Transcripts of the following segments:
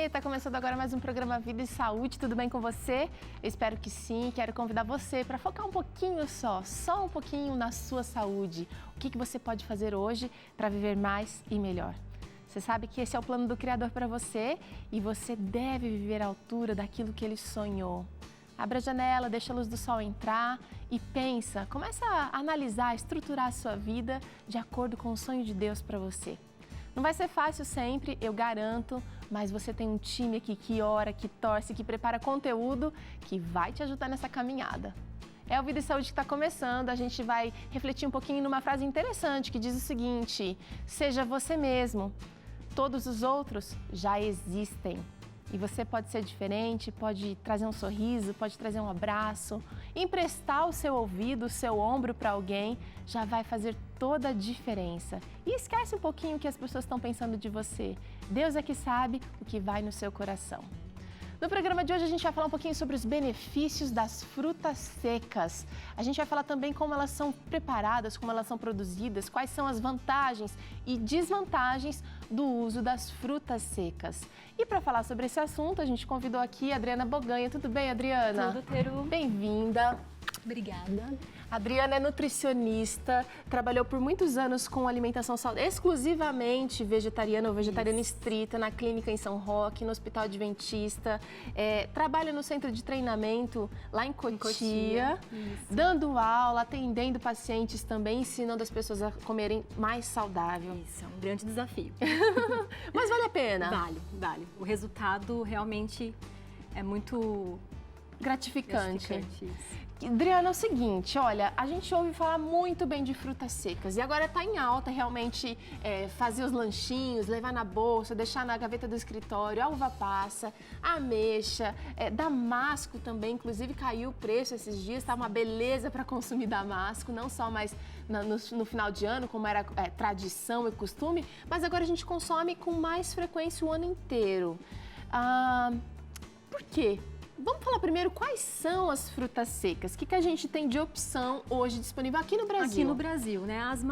Oiê, tá começando agora mais um programa Vida e Saúde, tudo bem com você? Eu espero que sim, quero convidar você para focar um pouquinho só um pouquinho na sua saúde. O que você pode fazer hoje para viver mais e melhor? Você sabe que esse é o plano do Criador para você e você deve viver à altura daquilo que Ele sonhou. Abra a janela, deixa a luz do sol entrar e pensa, começa a analisar, estruturar a sua vida de acordo com o sonho de Deus para você. Não vai ser fácil sempre, eu garanto, mas você tem um time aqui que ora, que torce, que prepara conteúdo que vai te ajudar nessa caminhada. É o Vida e Saúde que está começando, a gente vai refletir um pouquinho numa frase interessante que diz o seguinte: seja você mesmo, todos os outros já existem. E você pode ser diferente, pode trazer um sorriso, pode trazer um abraço, emprestar o seu ouvido, o seu ombro para alguém, já vai fazer toda a diferença. E esquece um pouquinho o que as pessoas estão pensando de você. Deus é que sabe o que vai no seu coração. No programa de hoje a gente vai falar um pouquinho sobre os benefícios das frutas secas. A gente vai falar também como elas são preparadas, como elas são produzidas, quais são as vantagens e desvantagens do uso das frutas secas. E para falar sobre esse assunto, a gente convidou aqui a Adriana Boganha. Tudo bem, Adriana? Tudo, Teru. Bem-vinda. Obrigada. A Adriana é nutricionista, trabalhou por muitos anos com alimentação saudável, exclusivamente vegetariana ou vegetariana estrita, na clínica em São Roque, no Hospital Adventista. Trabalha no centro de treinamento lá em Cotia, dando aula, atendendo pacientes também, ensinando as pessoas a comerem mais saudável. Isso, é um grande desafio. Mas vale a pena? Vale. O resultado realmente é muito gratificante. Isso. Adriana, é o seguinte, olha, a gente ouve falar muito bem de frutas secas e agora está em alta realmente fazer os lanchinhos, levar na bolsa, deixar na gaveta do escritório, a uva passa, a ameixa, damasco também, inclusive caiu o preço esses dias, está uma beleza para consumir damasco, não só mais no final de ano, como era tradição e costume, mas agora a gente consome com mais frequência o ano inteiro. Por quê? Vamos falar primeiro quais são as frutas secas. O que a gente tem de opção hoje disponível aqui no Brasil? Aqui no Brasil, né? As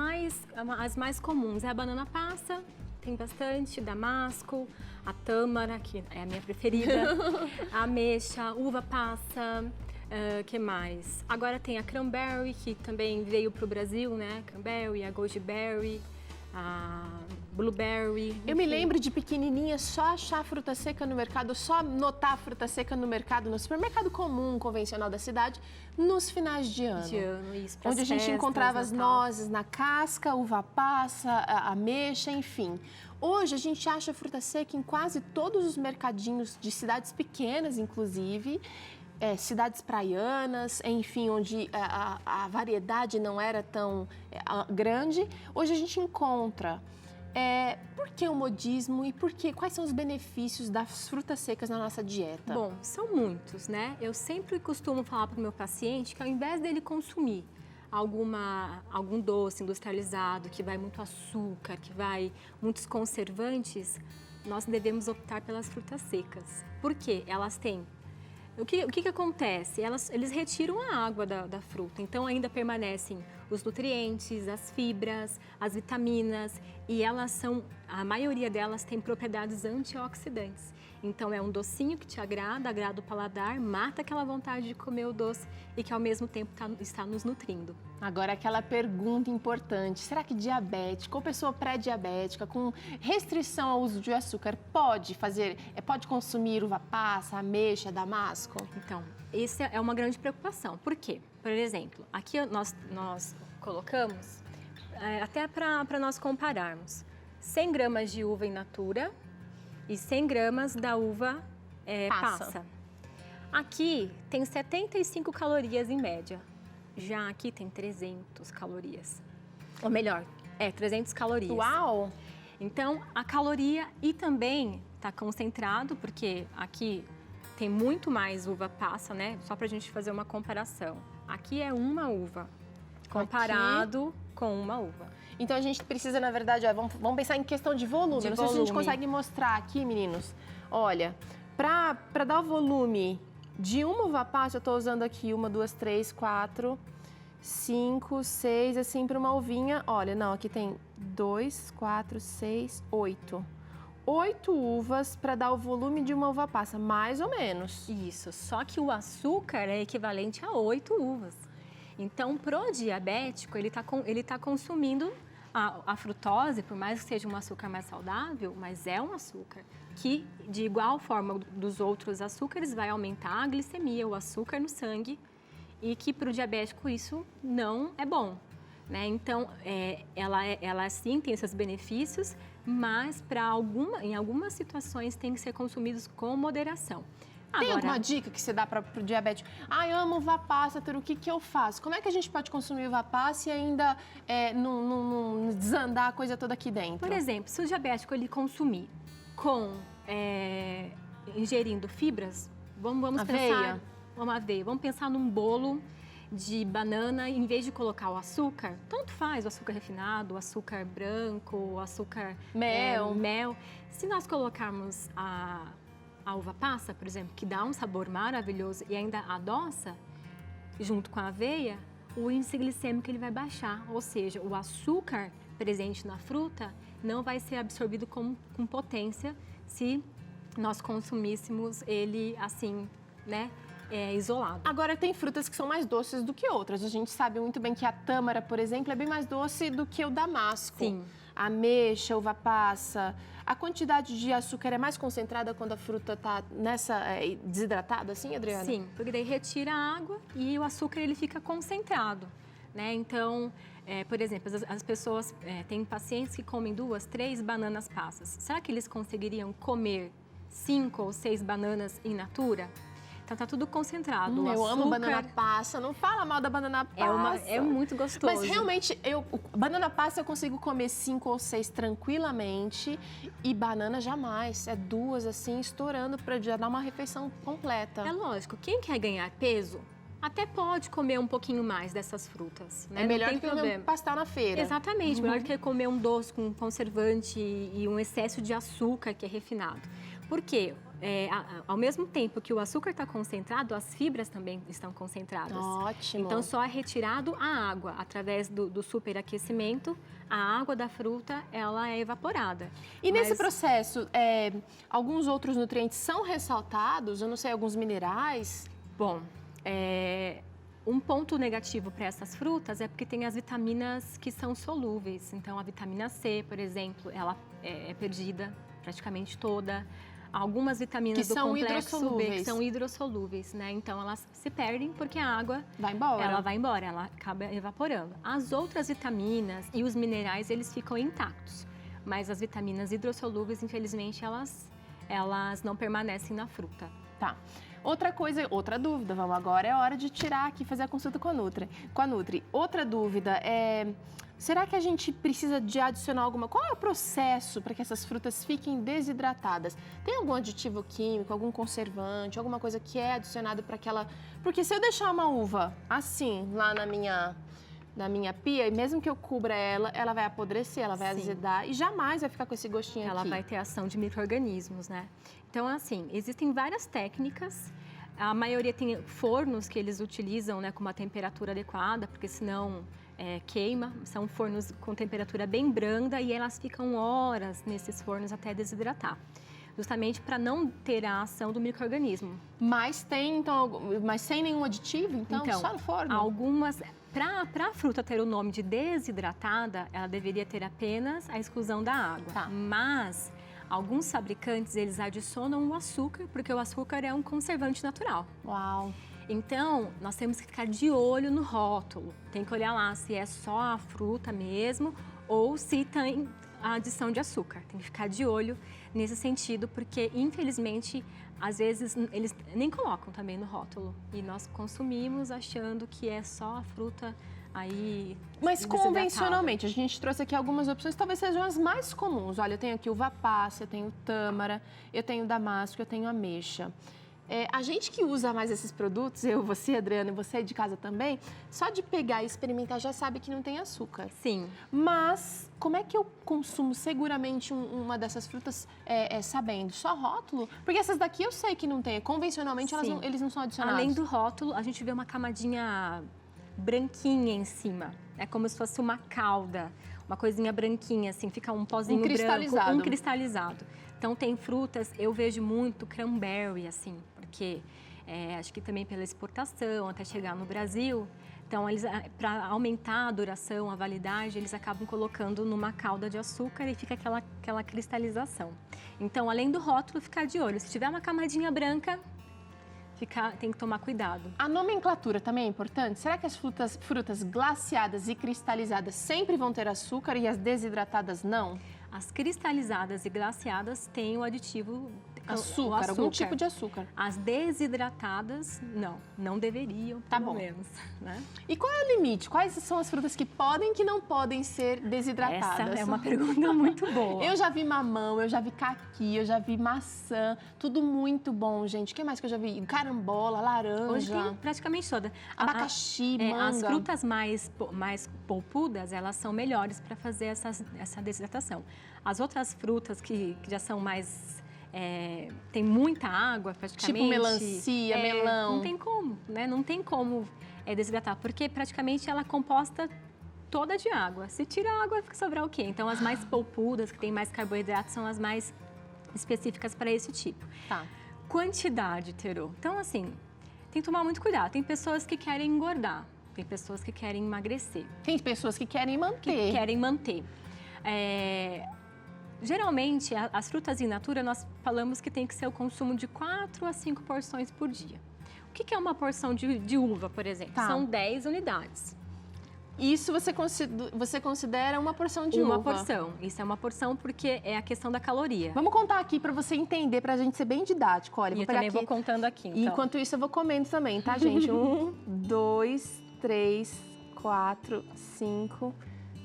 mais comuns é a banana passa, tem bastante, damasco, a tâmara, que é a minha preferida, a ameixa, uva passa, que mais? Agora tem a cranberry, que também veio para o Brasil, né? Cranberry, a goji-berry, a blueberry. Eu me lembro de pequenininha só achar fruta seca no mercado, só notar fruta seca no mercado, no supermercado comum, convencional da cidade, nos finais de ano. Isso, onde a gente encontrava as nozes na casca, uva passa, a ameixa, enfim. Hoje a gente acha fruta seca em quase todos os mercadinhos de cidades pequenas, inclusive. Cidades praianas, enfim, onde a variedade não era tão grande, hoje a gente encontra. Por que o modismo e quais são os benefícios das frutas secas na nossa dieta? Bom, são muitos, né? Eu sempre costumo falar para o meu paciente que ao invés dele consumir algum doce industrializado, que vai muito açúcar, que vai muitos conservantes, nós devemos optar pelas frutas secas. Por quê? Elas têm... O que acontece? Eles retiram a água da fruta, então ainda permanecem os nutrientes, as fibras, as vitaminas e a maioria delas tem propriedades antioxidantes. Então é um docinho que te agrada o paladar, mata aquela vontade de comer o doce e que ao mesmo tempo está nos nutrindo. Agora aquela pergunta importante, será que diabético ou pessoa pré-diabética com restrição ao uso de açúcar pode consumir uva passa, ameixa, damasco? Então, essa é uma grande preocupação. Por quê? Por exemplo, aqui nós colocamos, até para nós compararmos, 100 gramas de uva in natura e 100 gramas da uva passa. Aqui tem 75 calorias em média. Já aqui tem 300 calorias. Ou melhor, 300 calorias. Uau! Então, a caloria e também está concentrado, porque aqui tem muito mais uva passa, né? Só para a gente fazer uma comparação. Aqui é uma uva, comparado com uma uva. Então a gente precisa, na verdade, vamos pensar em questão de volume. Não sei se a gente consegue mostrar aqui, meninos. Olha, para dar o volume de uma uva passa, eu estou usando aqui 1, 2, 3, 4, 5, 6, assim, para uma uvinha. Olha, não, aqui tem 2, 4, 6, 8. 8 uvas para dar o volume de uma uva passa, mais ou menos. Isso, só que o açúcar é equivalente a 8 uvas. Então, pro diabético, ele tá consumindo a frutose, por mais que seja um açúcar mais saudável, mas é um açúcar que, de igual forma dos outros açúcares, vai aumentar a glicemia, o açúcar no sangue, e que para o diabético isso não é bom. Né? Então, ela sim tem esses benefícios, mas em algumas situações tem que ser consumidos com moderação. Tem alguma dica que você dá para o diabético? Eu amo uva passa, o que eu faço? Como é que a gente pode consumir uva passa e ainda não desandar a coisa toda aqui dentro? Por exemplo, se o diabético ele consumir ingerindo fibras, vamos aveia. Pensar uma aveia, vamos pensar num bolo de banana, em vez de colocar o açúcar, tanto faz o açúcar refinado, o açúcar branco, o açúcar mel. Se nós colocarmos a uva passa, por exemplo, que dá um sabor maravilhoso e ainda adoça, junto com a aveia, o índice glicêmico ele vai baixar, ou seja, o açúcar presente na fruta não vai ser absorvido com potência se nós consumíssemos ele assim, né? Isolado. Agora, tem frutas que são mais doces do que outras. A gente sabe muito bem que a tâmara, por exemplo, é bem mais doce do que o damasco. Sim. A ameixa, uva passa. A quantidade de açúcar é mais concentrada quando a fruta está desidratada, assim, Adriana? Sim, porque daí retira a água e o açúcar ele fica concentrado, né? Então, por exemplo, as pessoas têm pacientes que comem 2, 3 bananas passas. Será que eles conseguiriam comer 5 ou 6 bananas in natura? Então tá tudo concentrado. Eu amo banana passa, não fala mal da banana passa. É muito gostoso. Mas realmente, banana passa eu consigo comer 5 ou 6 tranquilamente e banana jamais. É 2 assim, estourando para já dar uma refeição completa. É lógico, quem quer ganhar peso até pode comer um pouquinho mais dessas frutas, né? É melhor do que comer um pastel na feira. Exatamente, melhor do que comer um doce com conservante e um excesso de açúcar que é refinado. Por quê? Ao mesmo tempo que o açúcar está concentrado, as fibras também estão concentradas. Ótimo. Então, só é retirado a água. Através do superaquecimento, a água da fruta, ela é evaporada. E nesse processo, alguns outros nutrientes são ressaltados? Eu não sei, alguns minerais? Bom, um ponto negativo para essas frutas é porque tem as vitaminas que são solúveis. Então, a vitamina C, por exemplo, ela é perdida praticamente toda. Algumas vitaminas do complexo B que são hidrossolúveis, né? Então, elas se perdem porque a água vai embora. Ela vai embora, ela acaba evaporando. As outras vitaminas e os minerais, eles ficam intactos. Mas as vitaminas hidrossolúveis, infelizmente, elas não permanecem na fruta. Tá. Outra dúvida, vamos agora, é hora de tirar aqui, fazer a consulta com a Nutri. Outra dúvida será que a gente precisa de adicionar qual é o processo para que essas frutas fiquem desidratadas? Tem algum aditivo químico, algum conservante, alguma coisa que é adicionado para aquela... Porque se eu deixar uma uva assim, lá na minha pia, e mesmo que eu cubra ela vai apodrecer, ela vai azedar e jamais vai ficar com esse gostinho aqui. Ela vai ter ação de micro-organismos, né? Então, assim, existem várias técnicas. A maioria tem fornos que eles utilizam, né, com uma temperatura adequada, porque senão queima. São fornos com temperatura bem branda e elas ficam horas nesses fornos até desidratar. Justamente para não ter a ação do micro-organismo. Mas sem nenhum aditivo, então só no forno? Algumas... Para a fruta ter o nome de desidratada, ela deveria ter apenas a exclusão da água. Tá. Mas alguns fabricantes, eles adicionam o açúcar, porque o açúcar é um conservante natural. Uau! Então, nós temos que ficar de olho no rótulo. Tem que olhar lá se é só a fruta mesmo ou se tem a adição de açúcar. Tem que ficar de olho nesse sentido, porque, infelizmente, às vezes eles nem colocam também no rótulo. E nós consumimos achando que é só a fruta aí... Mas convencionalmente, a gente trouxe aqui algumas opções, talvez sejam as mais comuns. Olha, eu tenho aqui uva passa, eu tenho tâmara, eu tenho damasco, eu tenho ameixa. A gente que usa mais esses produtos, eu, você, Adriana, e você de casa também, só de pegar e experimentar já sabe que não tem açúcar. Sim. Mas como é que eu consumo seguramente uma dessas frutas sabendo? Só rótulo? Porque essas daqui eu sei que não tem. Convencionalmente eles não são adicionados. Além do rótulo, a gente vê uma camadinha branquinha em cima. É como se fosse uma calda, uma coisinha branquinha, assim, fica um pozinho branco, cristalizado. Então, tem frutas, eu vejo muito cranberry, assim, porque acho que também pela exportação, até chegar no Brasil. Então, para aumentar a duração, a validade, eles acabam colocando numa calda de açúcar e fica aquela cristalização. Então, além do rótulo, ficar de olho. Se tiver uma camadinha branca, tem que tomar cuidado. A nomenclatura também é importante? Será que as frutas glaciadas e cristalizadas sempre vão ter açúcar e as desidratadas não? As cristalizadas e glaciadas têm o aditivo açúcar, algum tipo de açúcar. As desidratadas, não deveriam, pelo menos, né? E qual é o limite? Quais são as frutas que podem e que não podem ser desidratadas? Essa é uma pergunta muito boa. Eu já vi mamão, eu já vi caqui, eu já vi maçã, tudo muito bom, gente. O que mais que eu já vi? Carambola, laranja. Hoje tem praticamente toda. Abacaxi, manga. As frutas mais polpudas, elas são melhores para fazer essa desidratação. As outras frutas que já são mais... tem muita água, praticamente. Tipo melancia, melão. Não tem como, né? Não tem como desidratar, porque praticamente ela é composta toda de água. Se tira a água, fica sobrar o quê? Então, as mais polpudas, que tem mais carboidrato, são as mais específicas para esse tipo. Tá. Quantidade, Terô. Então, assim, tem que tomar muito cuidado. Tem pessoas que querem engordar, tem pessoas que querem emagrecer. Tem pessoas que querem manter. Geralmente, as frutas in natura, nós falamos que tem que ser o consumo de 4 a 5 porções por dia. O que é uma porção de uva, por exemplo? Tá. São 10 unidades. Isso você considera uma porção de uva? Uma porção. Isso é uma porção porque é a questão da caloria. Vamos contar aqui para você entender, para a gente ser bem didático. Olha, eu também vou contando aqui, então. E enquanto isso, eu vou comendo também, tá, gente? 1, 2, 3, 4, 5,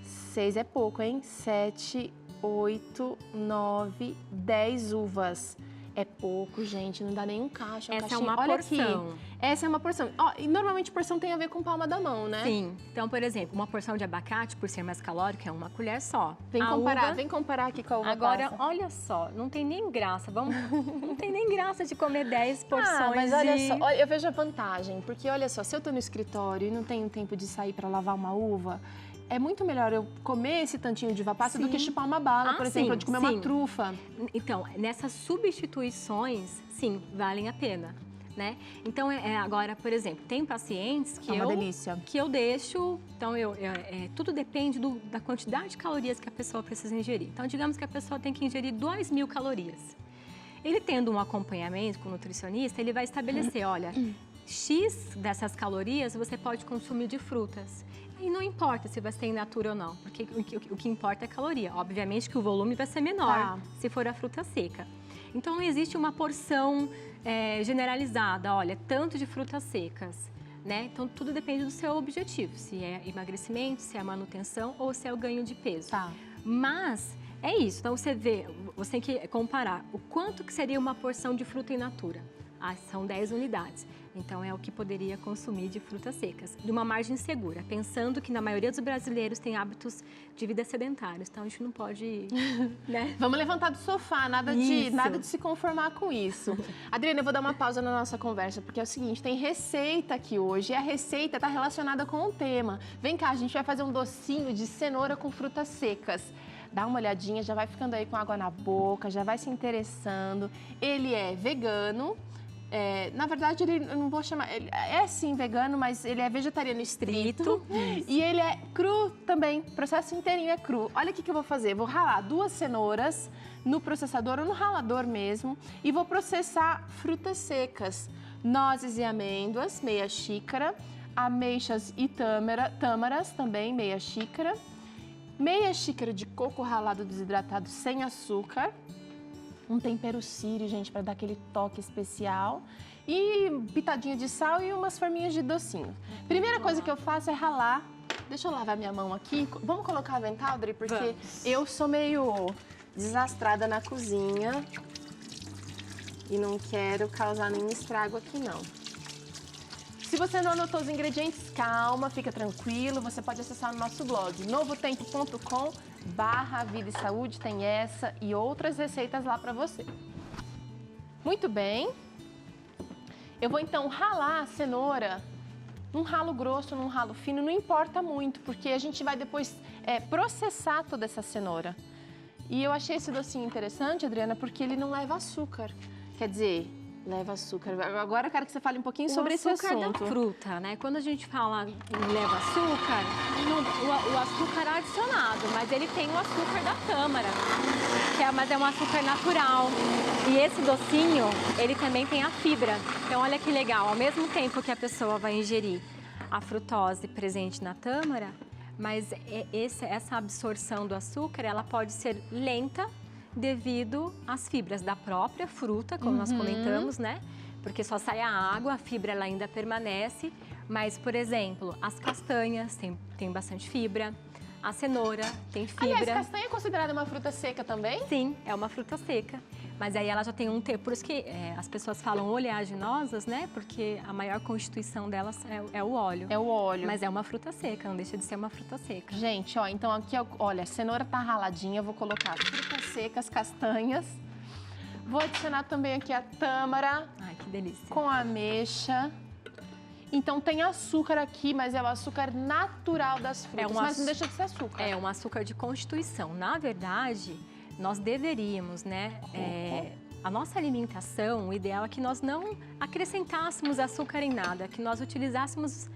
6 é pouco, hein? 7, 8, 9, 10 uvas. É pouco, gente, não dá nenhum cacho. Essa é uma Olha porção. Aqui. Essa é uma porção. E normalmente porção tem a ver com palma da mão, né? Sim. Então, por exemplo, uma porção de abacate, por ser mais calórico, é uma colher só. Vem comparar aqui com a uva Agora, passa. olha só, não tem nem graça. Não tem nem graça de comer 10 porções. Mas olha só, eu vejo a vantagem, porque olha só, se eu tô no escritório e não tenho tempo de sair para lavar uma uva, é muito melhor eu comer esse tantinho de uva passa do que chupar uma bala, por exemplo, ou de comer uma trufa. Então, nessas substituições, sim, valem a pena, né? Então, agora, por exemplo, tem pacientes que eu deixo... Então, tudo depende da quantidade de calorias que a pessoa precisa ingerir. Então, digamos que a pessoa tem que ingerir 2.000 calorias. Ele tendo um acompanhamento com o nutricionista, ele vai estabelecer, olha, X dessas calorias você pode consumir de frutas. E não importa se vai ser in natura ou não, porque o que importa é a caloria. Obviamente que o volume vai ser menor se for a fruta seca. Então, não existe uma porção generalizada, olha, tanto de frutas secas, né? Então, tudo depende do seu objetivo, se é emagrecimento, se é manutenção ou se é o ganho de peso. Tá. Mas é isso, então você tem que comparar o quanto que seria uma porção de fruta in natura. São 10 unidades. Então, é o que poderia consumir de frutas secas, de uma margem segura, pensando que na maioria dos brasileiros tem hábitos de vida sedentários. Então, a gente não pode, né? Vamos levantar do sofá, nada de se conformar com isso. Adriana, eu vou dar uma pausa na nossa conversa, porque é o seguinte, tem receita aqui hoje, e a receita está relacionada com o tema. Vem cá, a gente vai fazer um docinho de cenoura com frutas secas. Dá uma olhadinha, já vai ficando aí com água na boca, já vai se interessando. Ele é vegano. Na verdade, eu não vou chamar... Ele é sim vegano, mas ele é vegetariano estrito. E ele é cru também. O processo inteirinho é cru. Olha o que eu vou fazer. Vou ralar 2 cenouras no processador ou no ralador mesmo. E vou processar frutas secas. Nozes e amêndoas, meia xícara. Ameixas e tâmaras, também meia xícara. Meia xícara de coco ralado desidratado sem açúcar. Um tempero sírio, gente, para dar aquele toque especial. E pitadinha de sal e umas forminhas de docinho. Primeira coisa que eu faço é ralar. Deixa eu lavar minha mão aqui. Vamos colocar avental, Adri? Porque eu sou meio desastrada na cozinha. E não quero causar nenhum estrago aqui, não. Se você não anotou os ingredientes, calma, fica tranquilo. Você pode acessar o nosso blog, novotempo.com/vida e saúde. Tem essa e outras receitas lá para você. Muito bem. Eu vou então ralar a cenoura num ralo grosso, num ralo fino, não importa muito, porque a gente vai depois processar toda essa cenoura. E eu achei esse docinho interessante, Adriana, porque ele não leva açúcar. Quer dizer, leva açúcar. Agora eu quero que você fale um pouquinho sobre esse assunto. O açúcar da fruta, né? Quando a gente fala em leva açúcar, o açúcar é adicionado, mas ele tem o açúcar da tâmara, mas é um açúcar natural. E esse docinho, ele também tem a fibra. Então, olha que legal, ao mesmo tempo que a pessoa vai ingerir a frutose presente na tâmara, mas essa absorção do açúcar, ela pode ser lenta devido às fibras da própria fruta, como nós comentamos, né? Porque só sai a água, a fibra ela ainda permanece. Mas, por exemplo, as castanhas tem bastante fibra, a cenoura tem fibra. Aliás, castanha é considerada uma fruta seca também? Sim, é uma fruta seca. Mas aí ela já tem por isso que as pessoas falam oleaginosas, né? Porque a maior constituição delas é o óleo. É o óleo. Mas é uma fruta seca, não deixa de ser uma fruta seca. Gente, ó, então aqui, olha, a cenoura tá raladinha, eu vou colocar frutas secas, castanhas. Vou adicionar também aqui a tâmara. Ai, que delícia. Com ameixa. Então tem açúcar aqui, mas é o açúcar natural das frutas, mas não deixa de ser açúcar. É um açúcar de constituição. Na verdade, nós deveríamos, né? A nossa alimentação, o ideal é que nós não acrescentássemos açúcar em nada, que nós utilizássemos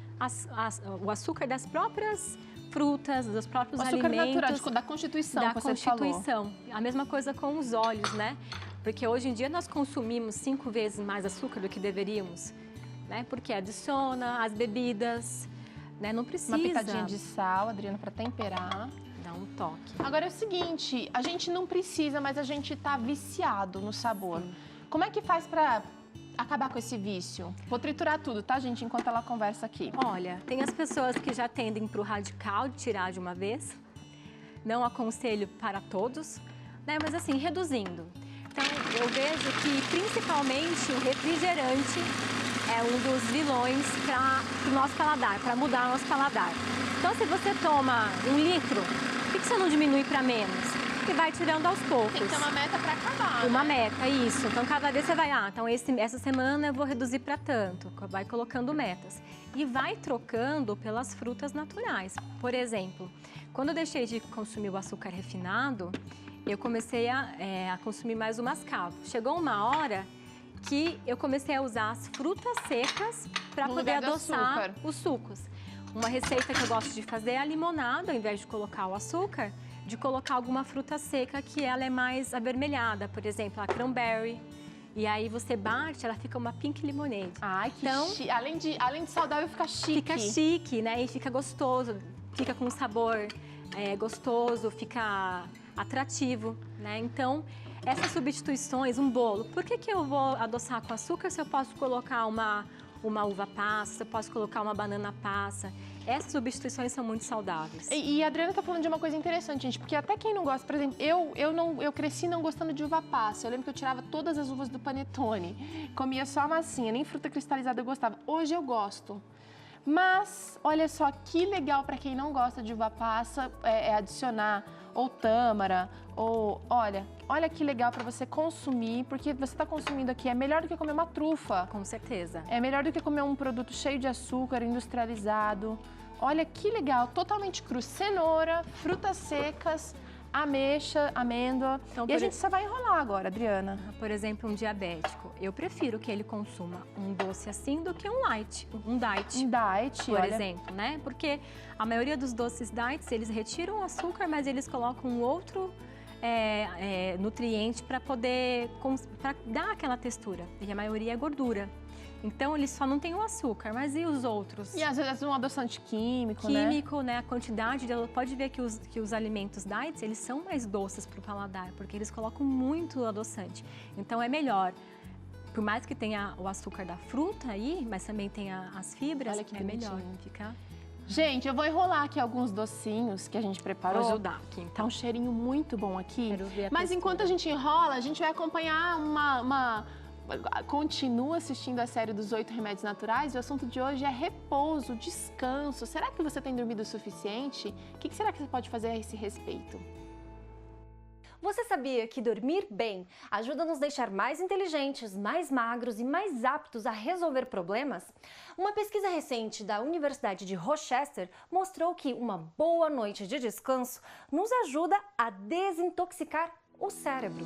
o açúcar das próprias frutas, dos próprios alimentos. O açúcar natural, da constituição, da constituição. A mesma coisa com os óleos, né? Porque hoje em dia nós consumimos 5 vezes mais açúcar do que deveríamos, né? Porque adiciona as bebidas, né? Não precisa. Uma pitadinha de sal, Adriana, para temperar. Dá um toque. Agora é o seguinte, a gente não precisa, mas a gente tá viciado no sabor. Sim. Como é que faz para acabar com esse vício? Vou triturar tudo, tá, gente? Enquanto ela conversa aqui. Olha, tem as pessoas que já tendem para o radical de tirar de uma vez. Não aconselho para todos, né? Mas assim, reduzindo. Então, eu vejo que principalmente o refrigerante é um dos vilões para o nosso paladar, para mudar o nosso paladar. Então, se você toma 1 litro, por que você não diminui para menos? E vai tirando aos poucos. Tem que ter uma meta para acabar, Uma meta, isso. Então, cada vez você vai, então essa semana eu vou reduzir para tanto. Vai colocando metas. E vai trocando pelas frutas naturais. Por exemplo, quando eu deixei de consumir o açúcar refinado, eu comecei a consumir mais o mascavo. Chegou uma hora que eu comecei a usar as frutas secas para poder adoçar os sucos. Uma receita que eu gosto de fazer é a limonada, ao invés de colocar o açúcar, de colocar alguma fruta seca que ela é mais avermelhada, por exemplo, a cranberry. E aí você bate, ela fica uma pink lemonade. Ai, que chique. Além de saudável, fica chique. Fica chique, né? E fica gostoso, fica com um sabor gostoso, fica atrativo, né? Então, essas substituições, um bolo, por que eu vou adoçar com açúcar se eu posso colocar uma uva passa, se eu posso colocar uma banana passa? Essas substituições são muito saudáveis. E a Adriana tá falando de uma coisa interessante, gente, porque até quem não gosta, por exemplo, eu cresci não gostando de uva passa. Eu lembro que eu tirava todas as uvas do panetone, comia só a massinha, nem fruta cristalizada eu gostava. Hoje eu gosto. Mas, olha só que legal para quem não gosta de uva passa, adicionar ou tâmara, ou olha que legal para você consumir, porque você está consumindo aqui, é melhor do que comer uma trufa. Com certeza. É melhor do que comer um produto cheio de açúcar, industrializado. Olha que legal, totalmente cru, cenoura, frutas secas, ameixa, amêndoa. Então, e a gente só vai enrolar agora, Adriana. Por exemplo, um diabético. Eu prefiro que ele consuma um doce assim do que um diet. Um diet, por exemplo, né? Porque a maioria dos doces diets, eles retiram o açúcar, mas eles colocam um outro nutriente para dar aquela textura. E a maioria é gordura. Então, eles só não têm o açúcar, mas e os outros? E às vezes um adoçante químico, né? A quantidade, pode ver que os alimentos diets, eles são mais doces para o paladar, porque eles colocam muito adoçante. Então, é melhor, por mais que tenha o açúcar da fruta aí, mas também tenha as fibras, olha que é melhor ficar. Gente, eu vou enrolar aqui alguns docinhos que a gente preparou. Vou ajudar aqui, então. Tá um cheirinho muito bom aqui. Quero ver a mas textura. Enquanto a gente enrola, a gente vai acompanhar Continua assistindo a série dos 8 remédios naturais. O assunto de hoje é repouso, descanso. Será que você tem dormido o suficiente? O que será que você pode fazer a esse respeito? Você sabia que dormir bem ajuda a nos deixar mais inteligentes, mais magros e mais aptos a resolver problemas? Uma pesquisa recente da Universidade de Rochester mostrou que uma boa noite de descanso nos ajuda a desintoxicar o cérebro.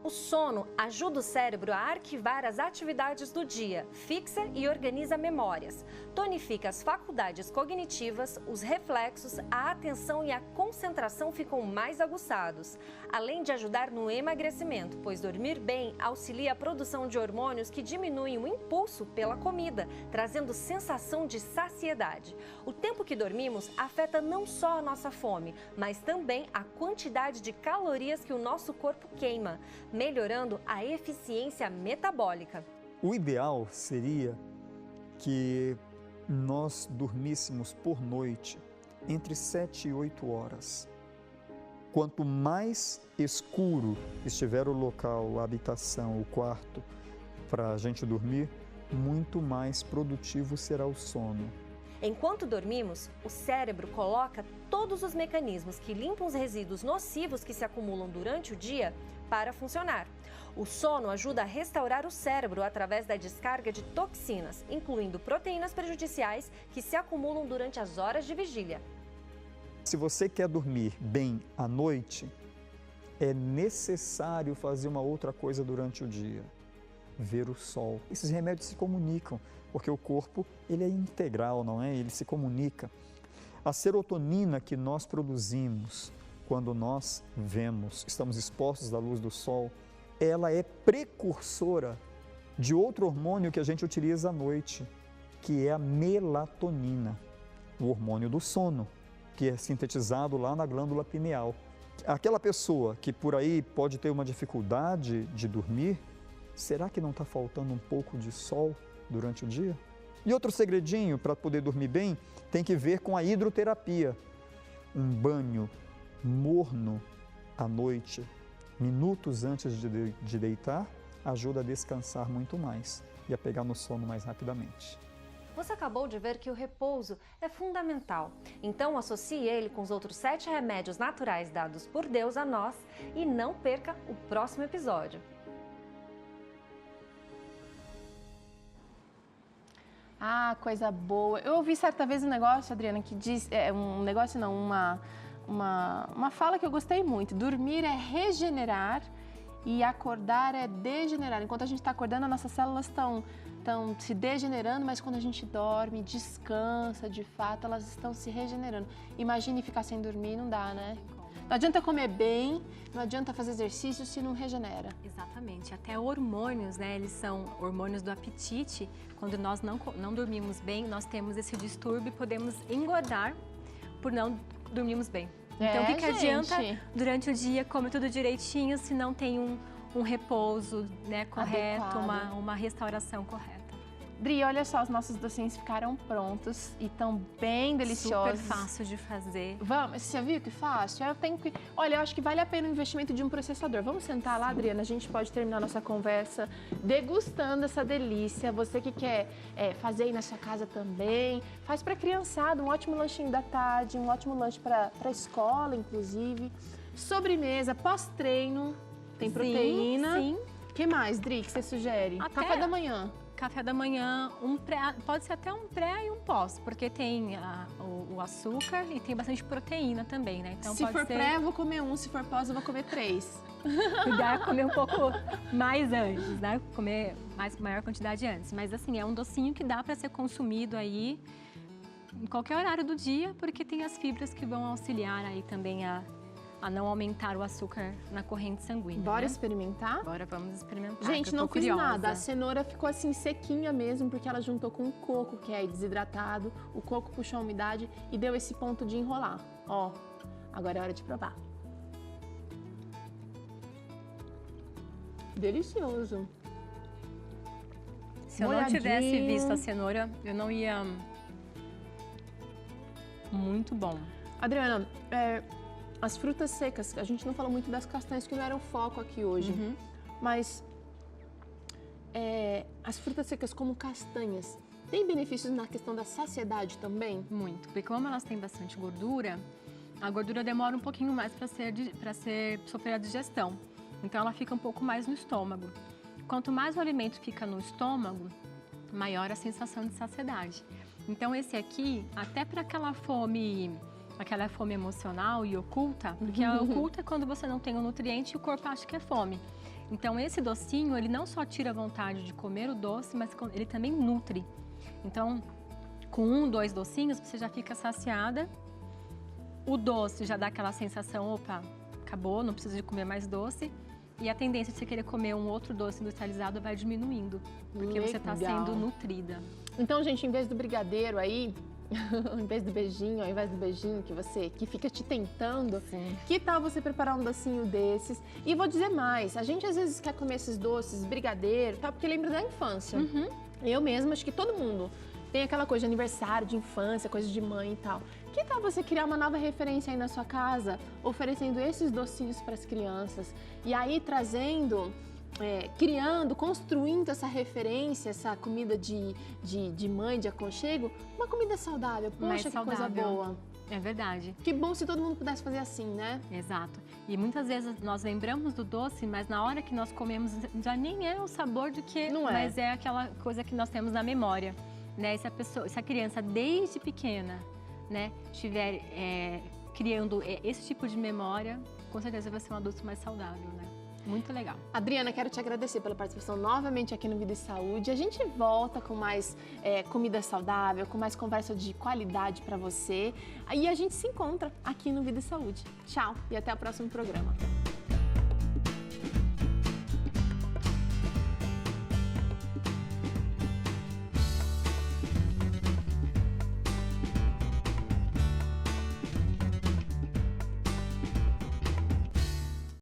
O sono ajuda o cérebro a arquivar as atividades do dia, fixa e organiza memórias, tonifica as faculdades cognitivas, os reflexos, a atenção e a concentração ficam mais aguçados, além de ajudar no emagrecimento, pois dormir bem auxilia a produção de hormônios que diminuem o impulso pela comida, trazendo sensação de saciedade. O tempo que dormimos afeta não só a nossa fome, mas também a quantidade de calorias que o nosso corpo queima, melhorando a eficiência metabólica. O ideal seria que nós dormíssemos por noite entre 7 e 8 horas. Quanto mais escuro estiver o local, a habitação, o quarto, para a gente dormir, muito mais produtivo será o sono. Enquanto dormimos, o cérebro coloca todos os mecanismos que limpam os resíduos nocivos que se acumulam durante o dia para funcionar. O sono ajuda a restaurar o cérebro através da descarga de toxinas, incluindo proteínas prejudiciais que se acumulam durante as horas de vigília. Se você quer dormir bem à noite, é necessário fazer uma outra coisa durante o dia: ver o sol. Esses remédios se comunicam, porque o corpo ele é integral, não é? Ele se comunica. A serotonina que nós produzimos quando nós estamos expostos à luz do sol, ela é precursora de outro hormônio que a gente utiliza à noite, que é a melatonina, o hormônio do sono, que é sintetizado lá na glândula pineal. Aquela pessoa que por aí pode ter uma dificuldade de dormir, será que não está faltando um pouco de sol durante o dia? E outro segredinho para poder dormir bem tem que ver com a hidroterapia. Um banho morno à noite, minutos antes de deitar, ajuda a descansar muito mais e a pegar no sono mais rapidamente. Você acabou de ver que o repouso é fundamental. Então associe ele com os outros 7 remédios naturais dados por Deus a nós e não perca o próximo episódio. Ah, coisa boa. Eu ouvi certa vez um negócio, Adriana, que diz... Uma fala que eu gostei muito. Dormir é regenerar e acordar é degenerar. Enquanto a gente está acordando, as nossas células estão se degenerando, mas quando a gente dorme, descansa, de fato, elas estão se regenerando. Imagine ficar sem dormir, não dá, né? Não adianta comer bem, não adianta fazer exercício se não regenera. Exatamente. Até hormônios, né? Eles são hormônios do apetite. Quando nós não dormimos bem, nós temos esse distúrbio e podemos engordar por não dormirmos bem. Então, o que adianta durante o dia comer tudo direitinho se não tem um repouso, né, correto, uma restauração correta? Dri, olha só, os nossos docinhos ficaram prontos e estão bem deliciosos. Super fácil de fazer. Vamos, você viu que fácil? Olha, eu acho que vale a pena o investimento de um processador. Vamos sentar lá, Adriana, a gente pode terminar nossa conversa degustando essa delícia. Você que quer fazer aí na sua casa também, faz para a criançada, um ótimo lanchinho da tarde, um ótimo lanche para a escola, inclusive. Sobremesa, pós-treino, tem proteína. Sim. O que mais, Dri, que você sugere? Café da manhã. Café da manhã, pode ser até um pré e um pós, porque tem o açúcar e tem bastante proteína também, né? Então, se for pré, eu vou comer 1, se for pós, eu vou comer 3. Cuidar comer um pouco mais antes, né? Comer maior quantidade antes. Mas assim, é um docinho que dá para ser consumido aí em qualquer horário do dia, porque tem as fibras que vão auxiliar aí também a não aumentar o açúcar na corrente sanguínea. Bora experimentar? Bora, vamos experimentar. Gente, não fiz nada. A cenoura ficou assim sequinha mesmo, porque ela juntou com o coco, que é desidratado. O coco puxou a umidade e deu esse ponto de enrolar. Ó, agora é hora de provar. Delicioso. Se eu não tivesse visto a cenoura, eu não ia muito bom. Adriana, as frutas secas, a gente não falou muito das castanhas, que não era o foco aqui hoje, mas as frutas secas como castanhas, tem benefícios na questão da saciedade também? Muito, porque como elas têm bastante gordura, a gordura demora um pouquinho mais para sofrer a digestão. Então ela fica um pouco mais no estômago. Quanto mais o alimento fica no estômago, maior a sensação de saciedade. Então esse aqui, até para aquela fome emocional e oculta, porque a oculta é quando você não tem o nutriente e o corpo acha que é fome. Então esse docinho, ele não só tira a vontade de comer o doce, mas ele também nutre. Então, com 1, 2 docinhos, você já fica saciada. O doce já dá aquela sensação, opa, acabou, não preciso de comer mais doce. E a tendência de você querer comer um outro doce industrializado vai diminuindo, porque você está sendo nutrida. Então, gente, em vez do brigadeiro aí, em vez do beijinho, ao invés do beijinho que fica te tentando, que tal você preparar um docinho desses? E vou dizer mais, a gente às vezes quer comer esses doces, brigadeiro, tal, porque lembra da infância. Eu mesma, acho que todo mundo tem aquela coisa de aniversário, de infância, coisa de mãe e tal. Que tal você criar uma nova referência aí na sua casa, oferecendo esses docinhos para as crianças e aí trazendo, criando, construindo essa referência, essa comida de mãe, de aconchego, uma comida saudável. Poxa, que coisa boa. É verdade. Que bom se todo mundo pudesse fazer assim, né? Exato. E muitas vezes nós lembramos do doce, mas na hora que nós comemos já nem é o sabor do que, mas é aquela coisa que nós temos na memória, né? Se a criança desde pequena, né, estiver criando esse tipo de memória, com certeza vai ser um adulto mais saudável, né? Muito legal. Adriana, quero te agradecer pela participação novamente aqui no Vida e Saúde. A gente volta com mais comida saudável, com mais conversa de qualidade para você. E a gente se encontra aqui no Vida e Saúde. Tchau e até o próximo programa.